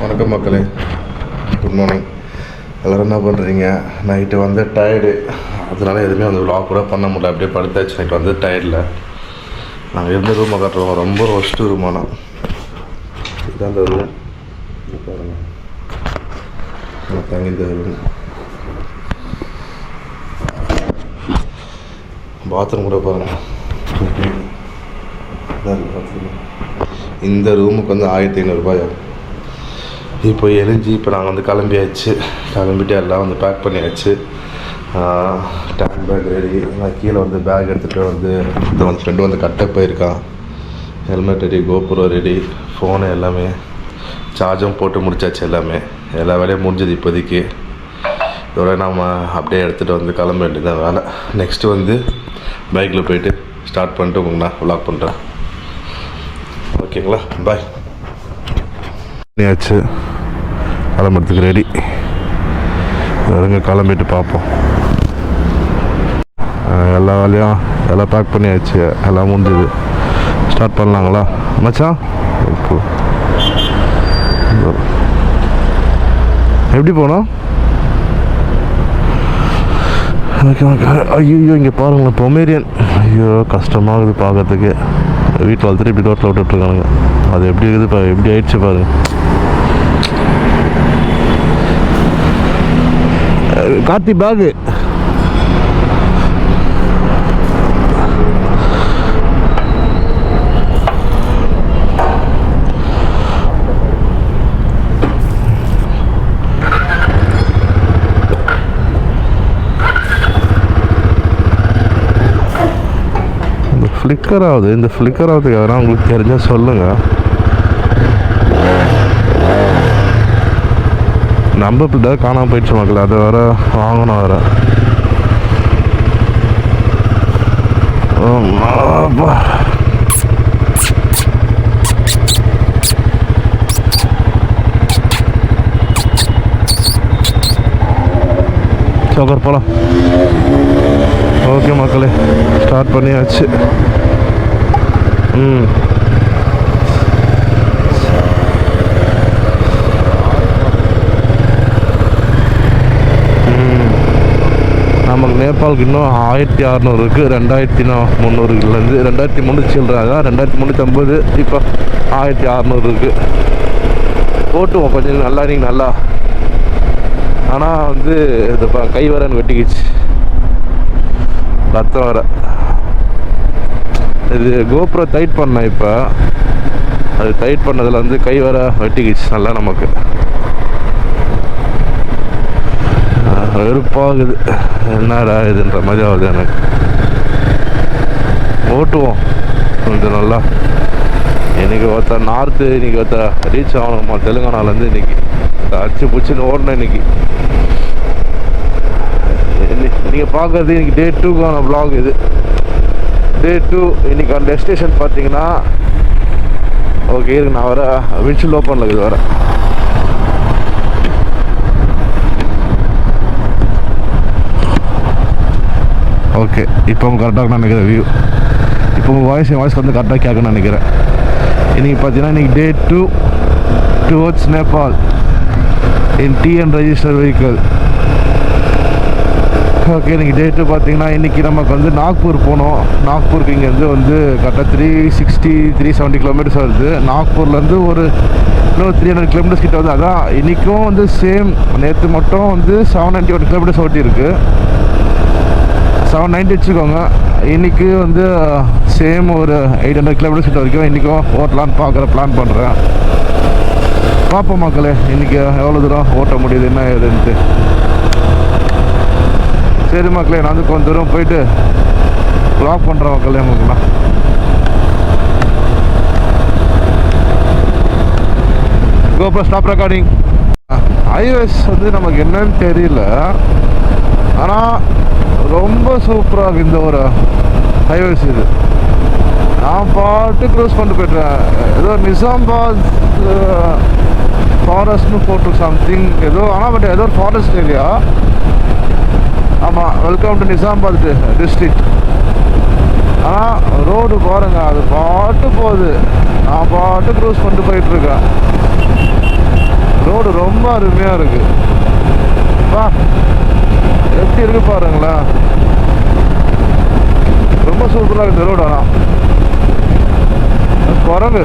வணக்கம் மக்களே, good morning. எல்லோரும் என்ன பண்ணுறீங்க? நைட்டு வந்து டயர்டு, அதனால எதுவுமே வந்து விளாக் கூட பண்ண முடியல. அப்படியே படுத்தாச்சு. நைட்டு வந்து டயர்டில் நாங்கள் இருந்த ரூமை காட்டுறோம். ரொம்ப ஒஸ்ட்டு ரூமானா இதுதான் அந்த ரூம் பாருங்கள். தங்கி இந்த ரூம் பாத்ரூம் கூட பாருங்கள். இந்த ரூமுக்கு வந்து 1500 ரூபாய். இப்போ எரிஞ்சு இப்போ நாங்கள் வந்து கிளம்பிட்டு எல்லாம் வந்து பேக் பண்ணியாச்சு. Tank bag ready. நான் கீழே வந்து பேக் எடுத்துகிட்டு வந்து ஃப்ரெண்டு வந்து கட்ட போயிருக்கான். Helmet ready, GoPro ready, phone எல்லாமே சார்ஜும் போட்டு முடிச்சாச்சு. எல்லா வேலையும் முடிஞ்சது இப்போதைக்கு. இதோட நம்ம அப்படியே எடுத்துகிட்டு வந்து கிளம்ப வேண்டியதான் வேலை. நெக்ஸ்ட்டு வந்து பைக்கில் போயிட்டு ஸ்டார்ட் பண்ணிட்டு உங்களுக்கு நான் விளாக் பண்ணுறேன். ஓகேங்களா? பாய். பண்ணியாச்சு, கிளம்புறதுக்கு ரெடி. வருங்க, கிளம்பிட்டு பார்ப்போம். எல்லா வேலையும் எல்லாம் பேக் பண்ணியாச்சு, எல்லாம் முடிஞ்சுது. ஸ்டார்ட் பண்ணலாங்களா மச்சான்? இப்போ எப்படி போனோம்? ஐயோ இங்கே பாருங்களேன், பொமேரியன். ஐயோ கஷ்டமாகுது பார்க்கறதுக்கு. வீட்டில் வளர்த்துட்டு இப்படி ரோட்டில் விட்டுட்ருக்கானுங்க. அது எப்படி இருக்குது எப்படி ஆயிடுச்சு பாருங்க. கார்த்தி பேகு ஃப்ளிக்கர் ஆகுது. இந்த ஃப்ளிக்கர் ஆகுதுக்கு எதனா உங்களுக்கு தெரிஞ்சால் சொல்லுங்கள். நம்பர் பிளேட் காணாமல் போயிடுச்சு மக்கள். அதை வேறு வாங்கணும் வேறு. சோக்கர் போகலாம். ஓகே மக்களே, ஸ்டார்ட் பண்ணியாச்சு. நமக்கு நேபாளுக்கு இன்னும் 1600 இருக்குது. 2300லேருந்து 2300 சில்றாங்க. 2350, இப்போ 1600 இருக்குது. போட்டுவோம் கொஞ்சம் நல்லா. நீங்கள் நல்லா, ஆனால் வந்து இது கை வரன்னு வெட்டிக்கிச்சு, ரத்தம் வர. இது கோப்ரோ டைட் பண்ணேன். இப்போ அது டைட் பண்ணதில் வந்து கை வர வெட்டிக்கிச்சு நல்லா. நமக்கு வெறுப்பாகுது. என்னடா இதுன்ற மாதிரி ஆகுது எனக்கு. ஓட்டுவோம் கொஞ்சம் நல்லா. இன்றைக்கி ஒருத்தர் நார்த்து, இன்றைக்கி ஒருத்தர் ரீச் ஆகணுமா தெலுங்கானாலேருந்து. இன்றைக்கி அச்சு பிடிச்சின்னு ஓடணும். இன்றைக்கி நீங்கள் பார்க்குறது இன்றைக்கி டே 2க்கான வ்ளாக் இது. டே 2 இன்றைக்கான டெஸ்டினேஷன் பார்த்தீங்கன்னா, ஓகே இருக்கு, நான் வர வின்ஷில் ஓப்பனில் இருக்குது வர. ஓகே, இப்போ கரெக்டாக நான் நினைக்கிறேன் வியூ. இப்போ உங்கள் வாய்ஸ் வந்து கரெக்டாக கேட்கணும்னு நினைக்கிறேன். இன்றைக்கி பார்த்தீங்கன்னா இன்றைக்கி டே 2 டுவர்ட்ஸ் நேபாள் இன் டிஎன் ரெஜிஸ்டர் வெஹிக்கிள். ஓகே, இன்றைக்கி டே 2 பார்த்தீங்கன்னா இன்றைக்கி நமக்கு வந்து நாக்பூர் போகணும். நாக்பூருக்கு இங்கேருந்து வந்து கரெக்டாக 370 கிலோமீட்டர்ஸ் வருது. நாக்பூர்லேருந்து ஒரு இன்னும் 300 கிலோமீட்டர்ஸ் கிட்ட வந்து. அதான் இன்றைக்கும் வந்து சேம். நேற்று மட்டும் வந்து 791 கிலோமீட்டர்ஸ் ஓட்டியிருக்கு. 790 வச்சுக்கோங்க. இன்றைக்கி வந்து சேம் ஒரு 800 கிலோமீட்டர்ஸ் கிட்ட வரைக்கும் இன்றைக்கும் ஓட்டலான்னு பிளான் பண்ணுறேன். பார்ப்போம் மக்களே, இன்றைக்கி எவ்வளோ தூரம் ஓட்ட முடியுது என்ன ஏதுன்ட்டு. சரி மக்களே, நான் வந்து கொஞ்சம் தூரம் போயிட்டு வ்ளாக் பண்ணுறேன் மக்களே. உங்களுக்குலாம் கோப்ரோ ஸ்டாப் ரெக்கார்டிங். iOS வந்து நமக்கு என்னன்னு தெரியல, ஆனால் ரொம்ப சூப்பராக இந்த ஒரு iOS இது. நான் பாட்டு க்ரூஸ் பண்ணிட்டு போய்ட்டேன். ஏதோ நிசாமாபாத் ஃபாரஸ்ட்னு போட்டு சம்திங் ஏதோ, ஆனால் பட் ஏதோ ஒரு ஃபாரஸ்ட் ஏரியா. ஆமாம், வெல்கம் டு நிசாமாபாத் டிஸ்ட்ரிக்ட். ஆனால் ரோடு பாருங்கள், அது பாட்டு போகுது. நான் பாட்டு க்ரூஸ் பண்ணிட்டு போயிட்டுருக்கேன். ரோடு ரொம்ப அருமையாக இருக்குது. வா எப்படி இருக்கு பாருங்களா, ரொம்ப சூப்பராக இருக்குது ரோடு. ஆனால் குரங்கு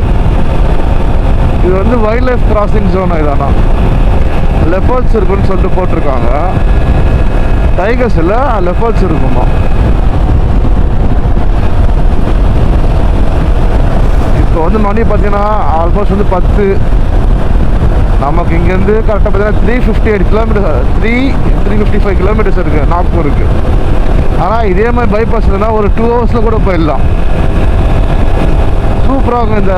இது வந்து வைல்ட் லைஃப் கிராசிங் ஜோன். இதானா லெப்பர்ட்ஸ் இருக்குன்னு சொல்லிட்டு போட்டிருக்காங்க. டைகர்ஸ் இல்லை, லெப்பர்ட்ஸ் இருக்குமா. இப்போ வந்து மணி பார்த்தீங்கன்னா ஆல்மோஸ்ட் வந்து 10. நமக்கு இங்கேருந்து கரெக்டாக பார்த்தீங்கன்னா 358 கிலோமீட்டர் 355 கிலோமீட்டர்ஸ் இருக்குது நாக்பூருக்கு. ஆனால் இதே மாதிரி பைபாஸ் இல்லைன்னா ஒரு 2 ஹவர்ஸில் கூட போயிடலாம். சூப்பராக இருக்கும் இந்த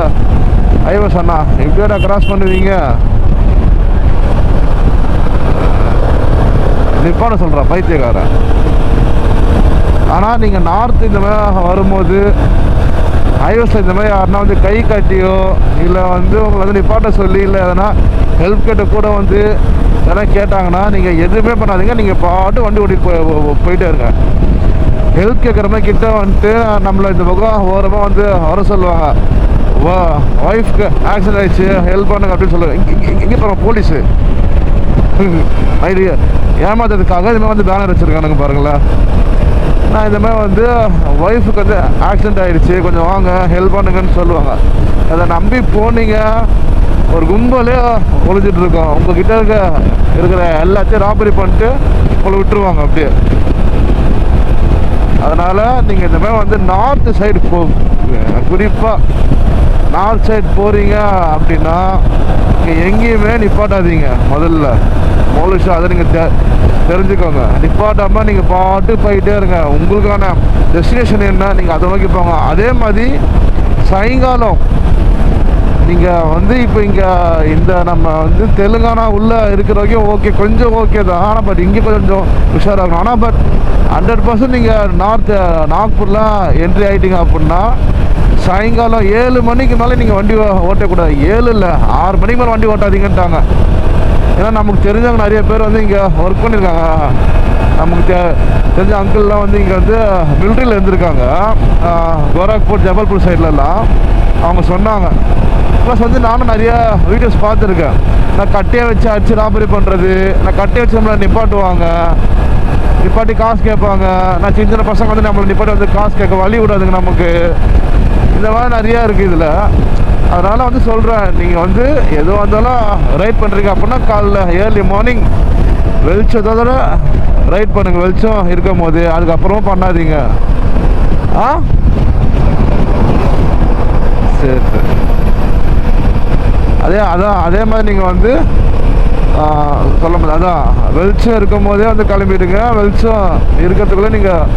ஹைவேஸ். அண்ணா எப்படியோட கிராஸ் பண்ணுவீங்க, நிப்பாட சொல்கிறேன் பைத்தியக்காரன். ஆனால் நீங்கள் நார்த் இந்த மாதிரி வரும்போது ஹைவேஸில் இந்த மாதிரி யாருன்னா வந்து கை காட்டியோ இல்லை வந்து உங்களை வந்து நிப்பாட்ட சொல்லி இல்லை எதனா ஹெல்ப் கேட்ட கூட வந்து எதனா கேட்டாங்கன்னா நீங்கள் எதுவுமே பண்ணாதீங்க. நீங்கள் பாட்டு வண்டி ஓட்டிட்டு போயிட்டே இருங்க. ஹெல்ப் கேட்குற மாதிரி கிட்ட வந்துட்டு நம்மளை இந்த பக்கம் ஓரமாக வந்து வர சொல்லுவாங்க. ஒய்ஃப்க்கு ஆக்சிடென்ட் ஆகிடுச்சு ஹெல்ப் பண்ணுங்க அப்படின்னு சொல்லுவாங்க. இங்கே போகிறோம் போலீஸு ஐடியா ஏமாத்துறதுக்காக இதுமாதிரி வந்து பேனர் வச்சுருக்கானுங்க பாருங்களேன். நான் இந்த மாதிரி வந்து ஒய்ஃபுக்கு வந்து ஆக்சிடென்ட் ஆகிடுச்சு கொஞ்சம் வாங்க ஹெல்ப் பண்ணுங்கன்னு சொல்லுவாங்க. அதை நம்பி போனீங்க ஒரு கும்பலே ஒழிஞ்சிட்டு இருக்கோம். உங்ககிட்ட இருக்கிற எல்லாத்தையும் ராபரி பண்ணிட்டு உங்களை விட்டுருவாங்க அப்படியே. அதனால் நீங்கள் இந்த மாதிரி வந்து நார்த்து சைடு குறிப்பாக நார்த் சைடு போகிறீங்க அப்படின்னா நீங்கள் எங்கேயுமே நிப்பாட்டாதீங்க. முதல்ல மோலிஷா அதை நீங்கள் தெரிஞ்சுக்கோங்க. நிப்பாட்டாமல் நீங்கள் பாட்டு போயிட்டே இருங்க. உங்களுக்கான டெஸ்டினேஷன் என்ன நீங்கள் அதை நோக்கி போங்க. அதே மாதிரி சாயங்காலம் நீங்கள் வந்து இப்போ இங்கே இந்த நம்ம வந்து தெலுங்கானா உள்ளே இருக்கிற வரைக்கும் ஓகே கொஞ்சம் ஓகே தான். ஆனால் பட் இங்கே கொஞ்சம் உஷாராகணும். ஆனால் பட் 100% நீங்கள் நாக்பூரில் என்ட்ரி ஆகிட்டீங்க அப்படின்னா சாயங்காலம் 7 மணிக்கு மேலே நீங்கள் வண்டி ஓட்டக்கூடாது. 7 இல்லை 6 மணிக்கு மேலே வண்டி ஓட்டாதீங்கன்ட்டாங்க. ஏன்னா நமக்கு தெரிஞ்சவங்க நிறைய பேர் வந்து இங்கே ஒர்க் பண்ணியிருக்காங்க. நமக்கு தெரிஞ்ச அங்கிள்லாம் வந்து இங்கே வந்து மிலிட்ரியில் இருந்திருக்காங்க. கோரக்பூர் ஜபல்பூர் சைட்லலாம் அவங்க சொன்னாங்க. ப்ளஸ் வந்து நானும் நிறையா வீடியோஸ் பார்த்துருக்கேன். நான் கட்டையை வச்சு அடிச்சு ராபரி பண்ணுறது, நான் கட்டையை வச்சு நம்மளை நிப்பாட்டுவாங்க, நிப்பாட்டி காசு கேட்பாங்க. நான் சின்ன சின்ன பசங்க வந்து நம்மளை நிப்பாட்டி வந்து காசு கேட்க வழி விடாதுங்க நமக்கு. இந்த மாதிரி நிறையா இருக்குது இதில். அதனால் வந்து சொல்கிறேன், நீங்கள் வந்து எது வந்தாலும் ரைட் பண்ணுறீங்க அப்படின்னா காலைல ஏர்லி மார்னிங் வெளிச்சத்தோட ரைட் பண்ணுங்கள். வெளிச்சம் இருக்கும் போது அதுக்கப்புறமா பண்ணாதீங்க. சரி சரி. அதே மாதிரி நீங்கள் வந்து சொல்ல முடியாது. அதான் வெளிச்சம் இருக்கும் போதே வந்து கிளம்பிடுங்க. வெளிச்சம் இருக்கிறதுக்குள்ளே நீங்கள்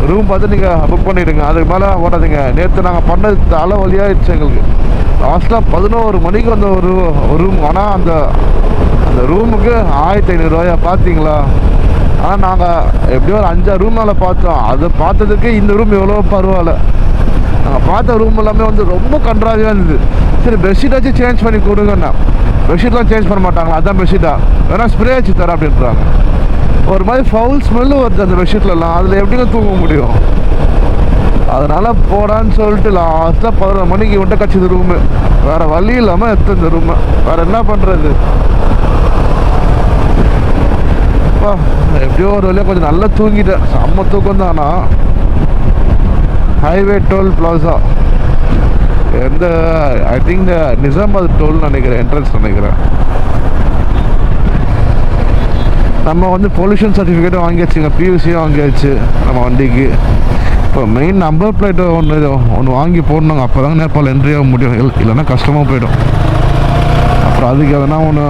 ரூம் பார்த்து நீங்கள் புக் பண்ணிவிடுங்க. அதுக்கு மேலே ஓடாதீங்க. நேற்று நாங்கள் பண்ணது தலை வழியாகிடுச்சு எங்களுக்கு. லாஸ்ட்டாக 11 மணிக்கு வந்த ஒரு ரூம். ஆனால் அந்த ரூமுக்கு 1500 பார்த்தீங்களா? ஆனால் நாங்கள் எப்படியோ ஒரு 5-6 ரூம் மேலே பார்த்தோம். அதை பார்த்ததுக்கு இந்த ரூம் எவ்வளோ பரவாயில்ல. நாங்கள் பார்த்த ரூம் எல்லாமே வந்து ரொம்ப கன்றாவியாக இருந்தது. சரி பெட்ஷீட்டாச்சும் சேஞ்ச் பண்ணி கொடுங்கண்ணா. பெட்ஷீட்லாம் சேஞ்ச் பண்ண மாட்டாங்களா? அதான் பெட்ஷீட்டா வேணா ஸ்ப்ரே வச்சு தரேன் அப்படின்றாங்க. ஒரு மாதிரி ஃபவுல் ஸ்மெல்லு வருது அந்த பெட்ஷீட்லலாம். அதில் எப்படிங்க தூங்க முடியும்? அதனால் போடான்னு சொல்லிட்டு லாஸ்ட்டாக 11 மணிக்கு விட்ட கட்சிது ரூமு. வேறு வழி இல்லாமல் எடுத்து இந்த ரூமு. வேறு என்ன பண்ணுறது? எப்படியோ ஒரு வழியாக கொஞ்சம் நல்லா தூங்கிட்டேன். செம்ம தூக்கம் தானா. ஹைவே டோல் பிளாசா எந்த ஐ திங்க் நிசாமாபாத் டோல்னு நினைக்கிறேன், என்ட்ரன்ஸ் நினைக்கிறேன். நம்ம வந்து பொல்யூஷன் சர்டிஃபிகேட்டும் வாங்கியாச்சுங்க, பியூசியும் வாங்கியாச்சு நம்ம வண்டிக்கு. இப்போ மெயின் நம்பர் பிளேட்டு ஒன்று வாங்கி போடணுங்க. அப்போ தாங்க நேபாள் என்ட்ரி ஆக முடியும். இல்லைன்னா கஷ்டமாக போயிடும். அப்புறம் அதுக்கு எதனா ஒன்று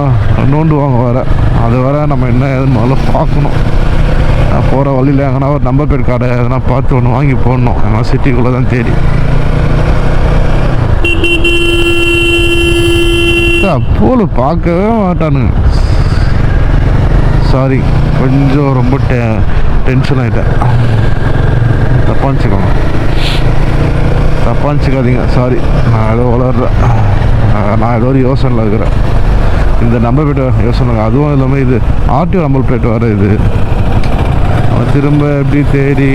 நோண்டுவாங்க வேறு. அது வேறு நம்ம என்ன ஏதுன்னு முதல்ல பார்க்கணும். போகிற வழியில் எங்கன்னா ஒரு நம்பர் பிளேட் கார்டை எதனா பார்த்து ஒன்று வாங்கி போடணும். ஏன்னா சிட்டிக்குள்ளே தான் தேடி. போல பார்க்கவே மாட்டானுங்க. சாரி, கொஞ்சம் ரொம்ப டென்ஷன் ஆகிட்டேன். தப்பாச்சுக்காதீங்க. சாரி, நான் ஏதோ வளர்றேன். நான் ஏதோ ஒரு யோசனையில் இருக்கிறேன். இந்த நம்பர் பிளேட் யோசனை. அதுவும் இல்லாமல் இது ஆர்டிஓ நம்பர் பிளேட் வர. இது அவன் திரும்ப எப்படி தேடி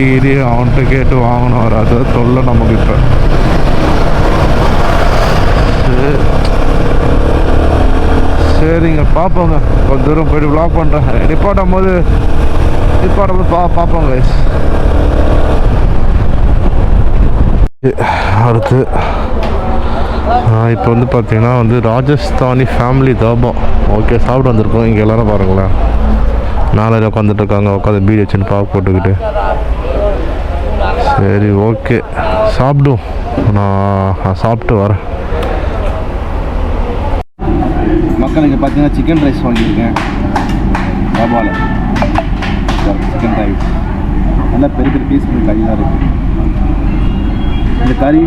அவன்கிட்ட கேட்டு வாங்கணும். வர அது தொல்லை நமக்கு. இப்போ சரி சரிங்க, பார்ப்போங்க. கொஞ்சம் தூரம் போய்ட்டு வ்ளாக் பண்ணுறேன். நிப்பாட்டும் போது பார்ப்போங்க கைஸ். அடுத்து இப்போ வந்து பார்த்தீங்கன்னா வந்து ராஜஸ்தானி ஃபேமிலி தாபா. ஓகே, சாப்பிட்டு வந்திருக்கோம். இங்கே எல்லோரும் பாருங்களேன், நாளையில் உட்காந்துட்ருக்காங்க, உட்காந்து பீடி வச்சுன்னு பாக்கு போட்டுக்கிட்டு. சரி, ஓகே, சாப்பிடும். நான் சாப்பிட்டு வரேன். மக்களுக்கு பார்த்தீங்கன்னா சிக்கன் ரைஸ் வாங்கியிருக்கேன் தாபாவில். சிக்கன் ரைஸ் நல்லா பெரிய பெரிய பீஸ் கறியாக இருக்குது. இந்த கறி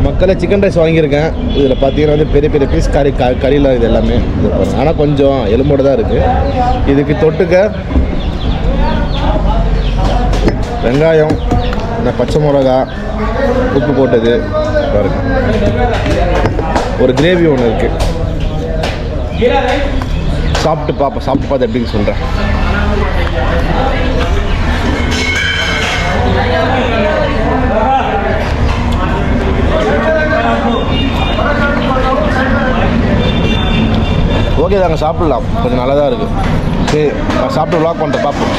மக்களை சிக்கன் ரைஸ் வாங்கியிருக்கேன். இதில் பார்த்தீங்கன்னா வந்து பெரிய பெரிய பீஸ் கறியில் இது எல்லாமே. ஆனால் கொஞ்சம் எலும்போடு தான் இருக்குது. இதுக்கு தொட்டுக்க வெங்காயம், பச்சை மிளகா, உப்பு போட்டது பாருங்க. ஒரு கிரேவி ஒன்று இருக்குது. சாப்பிட்டு பார்த்து எப்படின்னு சொல்கிறேன். ஓகே தாங்க, சாப்பிட்லாம். கொஞ்சம் நல்லா தான் இருக்குது. சரி, நான் சாப்பிட்டு வ்ளாக் பண்ணுறேன், பார்ப்போம்.